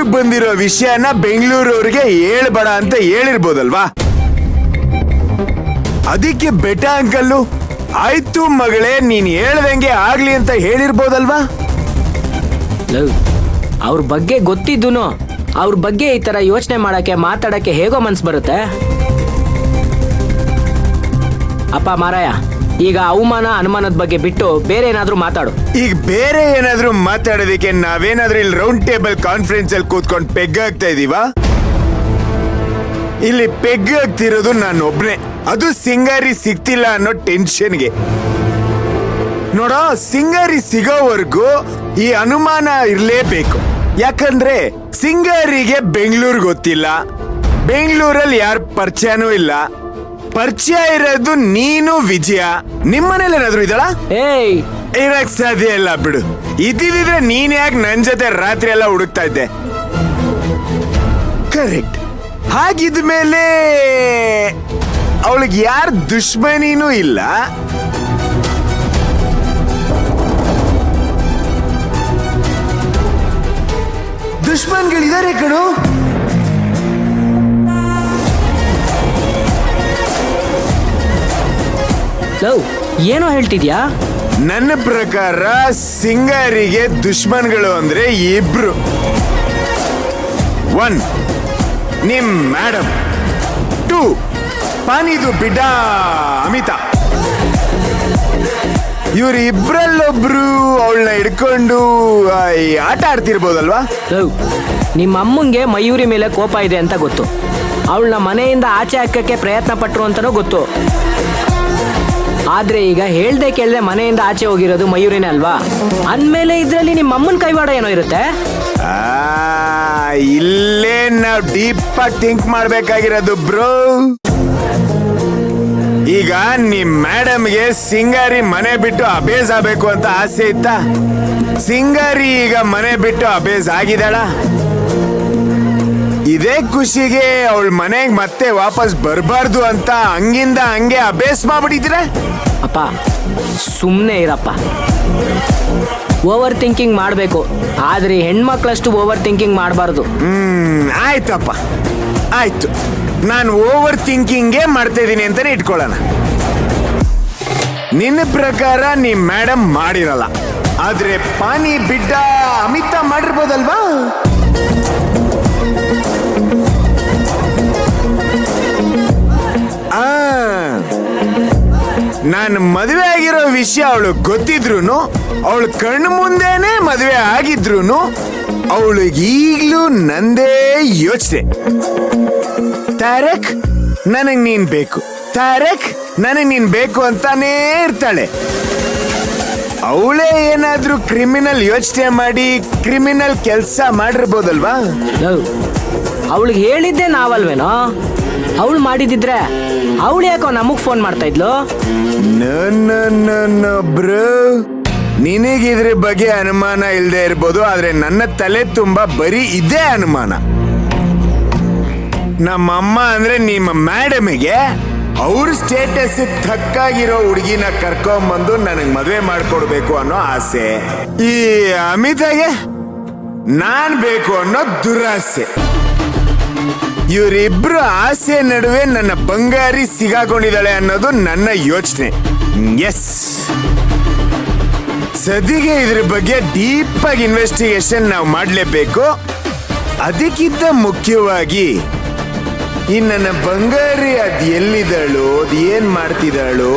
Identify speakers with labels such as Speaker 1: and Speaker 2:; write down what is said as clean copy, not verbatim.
Speaker 1: ಊರಿಗೆ ಬಂದಿರೋ ವಿಷಯನ ಬೆಂಗಳೂರವ್ರಿಗೆ ಹೇಳ್ಬೇಡ ಅಂತ ಹೇಳಿರ್ಬೋದಲ್ವಾ? ಅದಕ್ಕೆ ಬೆಟ್ಟ ಅಂಕಲ್ಲು ಆಯ್ತು ಮಗಳೇ ನೀನ್ ಹೇಳ್ದಂಗೆ ಆಗ್ಲಿ ಅಂತ ಹೇಳಿರ್ಬೋದಲ್ವಾ?
Speaker 2: ಅವ್ರ ಬಗ್ಗೆ ಗೊತ್ತಿದ್ದೂನು ಅವ್ರ ಬಗ್ಗೆ ಈ ತರ ಯೋಚನೆ ಮಾಡಕ್ಕೆ ಮಾತಾಡಕ್ಕೆ ಹೇಗೋ ಮನ್ಸು ಬರುತ್ತೆ ಅಪ್ಪ ಮಾರಾಯ. ಈಗ ಅವಮಾನ ಅನುಮಾನದ ಬಗ್ಗೆ ಬಿಟ್ಟು ಬೇರೆ ಏನಾದ್ರೂ ಮಾತಾಡು.
Speaker 1: ಈಗ ಬೇರೆ ಏನಾದ್ರೂ ಮಾತಾಡೋದಕ್ಕೆ ನಾವೇನಾದ್ರೂ ಇಲ್ಲಿ ರೌಂಡ್ ಟೇಬಲ್ ಕಾನ್ಫರೆನ್ಸ್ ಅಲ್ಲಿ ಕೂತ್ಕೊಂಡು ಪೆಗ್ ಆಗ್ತಾ ಇದೀವ? ಇಲ್ಲಿ ಪೆಗ್ ಆಗ್ತಿರೋದು ನಾನು ಒಬ್ನೇ, ಅದು ಸಿಂಗಾರಿ ಸಿಗ್ತಿಲ್ಲ ಅನ್ನೋ ಟೆನ್ಷನ್ಗೆ. ನೋಡೋ, ಸಿಂಗಾರಿ ಸಿಗೋವರೆಗೂ ಈ ಅನುಮಾನ ಇರ್ಲೇಬೇಕು. ಯಾಕಂದ್ರೆ ಸಿಂಗಾರಿಗೆ ಬೆಂಗಳೂರು ಗೊತ್ತಿಲ್ಲ, ಬೆಂಗಳೂರಲ್ಲಿ ಯಾರ ಪರಿಚಯನೂ ಇಲ್ಲ. ಪರಿಚಯ ಇರೋದು ನೀನು ವಿಜಯ. ನಿಮ್ಮನೇಲಿ ಏನಾದ್ರು ಇದಳ?
Speaker 2: ಏಯ್,
Speaker 1: ಇರಕ್ ಸಾಧ್ಯ ಇಲ್ಲ ಬಿಡು. ಇದ್ದಿದ್ರೆ ನೀನ್ ಯಾಕೆ ನನ್ ಜೊತೆ ರಾತ್ರಿ ಎಲ್ಲ ಹುಡುಕ್ತಾ ಇದ್ದೆ? ಕರೆಕ್ಟ್. ಹಾಗಿದ್ಮೇಲೆ ಅವಳಿಗೆ ಯಾರ ದುಶ್ಮನಿನೂ ಇಲ್ಲ. ದುಶ್ಮನ್ಗಳಿದ್ದಾರೆ ಕಣು.
Speaker 2: ಏನೋ ಹೇಳ್ತಿದ್ಯಾ?
Speaker 1: ನನ್ನ ಪ್ರಕಾರ ಸಿಂಗಾರಿಗೆ ದುಶ್ಮನ್ಗಳು ಅಂದ್ರೆ ಇಬ್ರು. 1 ನಿಮ್ ಮೇಡಮ್, 2 ಪಾನಿದು ಬಿಡ್ಡ ಅಮಿತಾ. ಇವ್ರ ಇಬ್ರಲ್ಲೊಬ್ರು ಅವಳನ್ನ ಹಿಡ್ಕೊಂಡು ಆಟ ಆಡ್ತಿರ್ಬೋದಲ್ವಾ?
Speaker 2: ನಿಮ್ಮ ಅಮ್ಮಂಗೆ ಮಯೂರಿ ಮೇಲೆ ಕೋಪ ಇದೆ ಅಂತ ಗೊತ್ತು. ಅವಳನ್ನ ಮನೆಯಿಂದ ಆಚೆ ಹಾಕಕ್ಕೆ ಪ್ರಯತ್ನ ಪಟ್ರು ಅಂತನೂ ಗೊತ್ತು. ಆದ್ರೆ ಈಗ ಹೇಳ್ದೆ ಕೇಳ್ದೆ ಮನೆಯಿಂದ ಆಚೆ ಹೋಗಿರೋದು ಮಯೂರಿನೇ ಅಲ್ವಾ? ಅಂದ್ಮೇಲೆ ಇದ್ರಲ್ಲಿ ನಿಮ್ಮ ಅಮ್ಮನ ಕೈವಾಡ ಏನೋ ಇರುತ್ತೆ.
Speaker 1: ಇಲ್ಲೇ ನಾವು ಡೀಪ್ ಆಗಿ ಥಿಂಕ್ ಮಾಡ್ಬೇಕಾಗಿರೋದು ಬ್ರೋ. ಈಗ ನಿಮ್ ಮೇಡಮ್ಗೆ ಸಿಂಗಾರಿ ಮನೆ ಬಿಟ್ಟು ಅಬೇಜ್ ಆಗ್ಬೇಕು ಅಂತ ಆಸೆ ಇತ್ತ? ಸಿಂಗಾರಿ ಈಗ ಮನೆ ಬಿಟ್ಟು ಅಬೇಜ್ ಆಗಿದ್ದಾಳ? ಇದೇ ಖುಷಿಗೆ ಅವಳ ಮನೆಗೆ ಮತ್ತೆ ವಾಪಸ್ ಬರಬಾರ್ದು ಅಂತ ಹಂಗಿಂದ ಹಂಗೆ ಅಬೇಸ್ ಮಾಡ್ಬಿಟ್ಟಿದ್ರೆ?
Speaker 2: ಅಪ್ಪ ಸುಮ್ಮನೆ ಇರಪ್ಪ. ಓವರ್ ಥಿಂಕಿಂಗ್ ಮಾಡಬೇಕು, ಆದ್ರೆ ಹೆಣ್ಮಕ್ಳಷ್ಟು ಓವರ್ ಥಿಂಕಿಂಗ್ ಮಾಡಬಾರ್ದು.
Speaker 1: ಆಯ್ತಪ್ಪ, ಆಯ್ತು. ನಾನು ಓವರ್ ಥಿಂಕಿಂಗೇ ಮಾಡ್ತಾ ಇದ್ದೀನಿ ಅಂತಾನೆ ಇಟ್ಕೊಳ್ಳೋಣ. ನಿನ್ನ ಪ್ರಕಾರ ನಿಮ್ ಮೇಡಮ್ ಮಾಡಿರಲ್ಲ, ಆದ್ರೆ ಪಾನಿ ಬಿಡ್ಡ ಅಮಿತಾ ಮಾಡಿರ್ಬೋದಲ್ವಾ? ನಾನು ಮದುವೆ ಆಗಿರೋ ವಿಷಯ ಅವಳು ಗೊತ್ತಿದ್ರು, ಅವಳು ಕಣ್ಣು ಮುಂದೆನೆ ಮದುವೆ ಆಗಿದ್ರು, ಅವಳಿಗೆ ಈಗ್ಲೂ ನಂದೇ ಯೋಚನೆ. ತಾರಕ್ ನನಗ್ ನೀನ್ ಬೇಕು, ತಾರಕ್ ನನಗ್ ನೀನ್ ಬೇಕು ಅಂತಾನೇ ಇರ್ತಾಳೆ. ಅವಳೇ ಏನಾದ್ರೂ ಕ್ರಿಮಿನಲ್ ಯೋಚನೆ ಮಾಡಿ ಕ್ರಿಮಿನಲ್ ಕೆಲಸ ಮಾಡಿರ್ಬೋದಲ್ವಾ?
Speaker 2: ಅವಳಿಗೆ ಹೇಳಿದ್ದೆ ನಾವಲ್ವೇನೋ? ಅವಳು ಮಾಡಿದಿದ್ರೆ ಅವಳು ಯಾಕೋ ನಮಗ್ ಫೋನ್ ಮಾಡ್ತಾ ಇದ್ಲು?
Speaker 1: ಬ್ರೋ, ನಿನಗಿದ್ರ ಬಗ್ಗೆ ಅನುಮಾನ ಇಲ್ಲದೆ ಇರ್ಬೋದು, ಆದ್ರೆ ನನ್ನ ತಲೆ ತುಂಬಾ ಬರೀ ಇದೇ ಅನುಮಾನ. ನಮ್ಮಮ್ಮ ಅಂದ್ರೆ ನಿಮ್ಮ ಮೇಡಮಿಗೆ ಅವ್ರ ಸ್ಟೇಟಸ್ ತಕ್ಕಾಗಿರೋ ಹುಡುಗಿನ ಕರ್ಕೊಂಬಂದು ನನಗ್ ಮದುವೆ ಮಾಡ್ಕೊಡ್ಬೇಕು ಅನ್ನೋ ಆಸೆ. ಈ ಅಮಿತಾಗೆ ನಾನ್ ಬೇಕು ಅನ್ನೋ ದುರಾಸೆ. ಇವರಿಬ್ರು ಆಸೆ ನಡುವೆ ನನ್ನ ಬಂಗಾರಿ ಸಿಗಾಕೊಂಡಿದ್ದಾಳೆ ಅನ್ನೋದು ನನ್ನ ಯೋಚನೆ. ಎಸ್, ಸದ್ಯಗೆ ಇದ್ರ ಬಗ್ಗೆ ಡೀಪ್ ಆಗಿ ಇನ್ವೆಸ್ಟಿಗೇಷನ್ ನಾವು ಮಾಡಲೇಬೇಕು. ಅದಕ್ಕಿಂತ ಮುಖ್ಯವಾಗಿ ಈ ನನ್ನ ಬಂಗಾರಿ ಅದ್ ಎಲ್ಲಿದ್ದಾಳು, ಅದ್ ಏನ್ ಮಾಡ್ತಿದ್ದಾಳು,